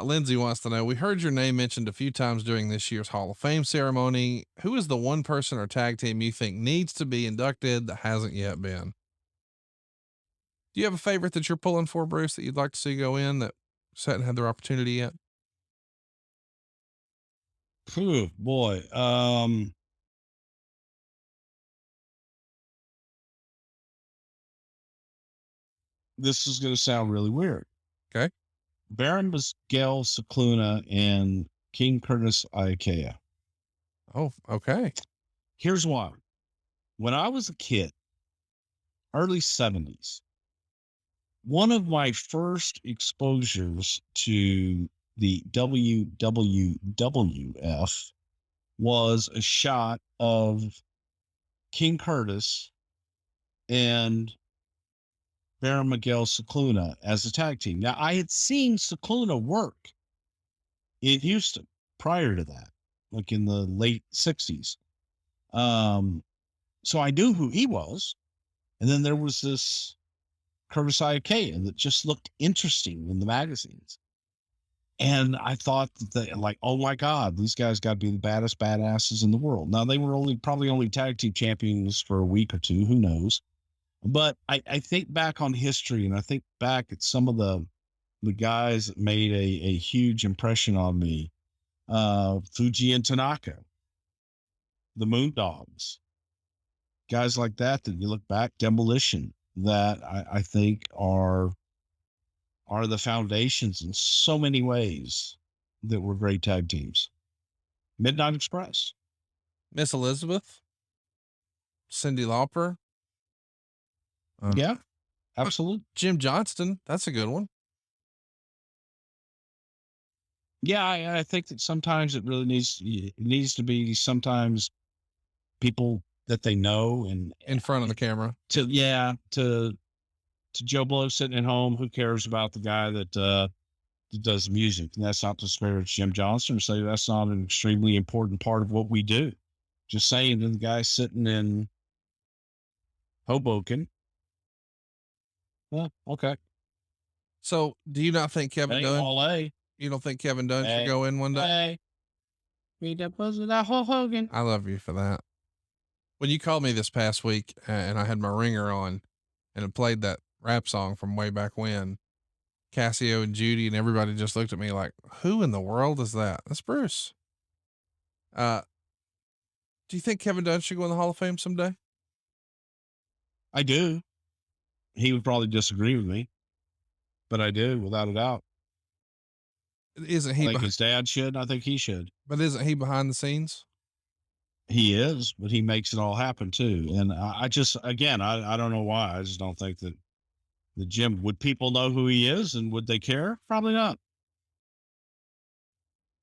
Lindsay wants to know, we heard your name mentioned a few times during this year's Hall of Fame ceremony. Who is the one person or tag team you think needs to be inducted that hasn't yet been? Do you have a favorite that you're pulling for, Bruce, that you'd like to see go in that hadn't had their opportunity yet? Ooh, boy. This is going to sound really weird. Okay. Baron Miguel Cicluna and King Curtis Ikea. Oh, okay. Here's why. When I was a kid, early 70s, one of my first exposures to the WWF was a shot of King Curtis and Baron Miguel Cicluna as a tag team. Now, I had seen Cicluna work in Houston prior to that, like in the late 60s. So I knew who he was. And then there was this Curtis Ikea that just looked interesting in the magazines. And I thought that, like, oh my God, these guys got to be the baddest badasses in the world. Now, they were probably only tag team champions for a week or two, who knows? But I think back on history, and I think back at some of the guys that made a huge impression on me. Fuji and Tanaka, the Moondogs, guys like that you look back, Demolition, that I think are the foundations in so many ways that were great tag teams. Midnight Express. Miss Elizabeth. Cyndi Lauper. Yeah, absolutely. Jim Johnston. That's a good one. Yeah, I think that sometimes it really needs to be sometimes people that they know and in front of the camera. To Joe Blow sitting at home, who cares about the guy that does music? And that's not to disparage Jim Johnston or say that's not an extremely important part of what we do. Just saying to the guy sitting in Hoboken. Well, okay. So do you not think Kevin Dunn? All A. You don't think Kevin Dunn should go in one day? Read that buzz without Hulk Hogan. I love you for that. When you called me this past week and I had my ringer on and it played that rap song from way back when, Cassio and Judy and everybody just looked at me like, who in the world is that? That's Bruce. Do you think Kevin Dunn should go in the Hall of Fame someday? I do. He would probably disagree with me, but I do, without a doubt. Isn't he? I think his dad should. I think he should. But isn't he behind the scenes? He is, but he makes it all happen too. And I don't know why. I just don't think that the Jim, would people know who he is and would they care? Probably not.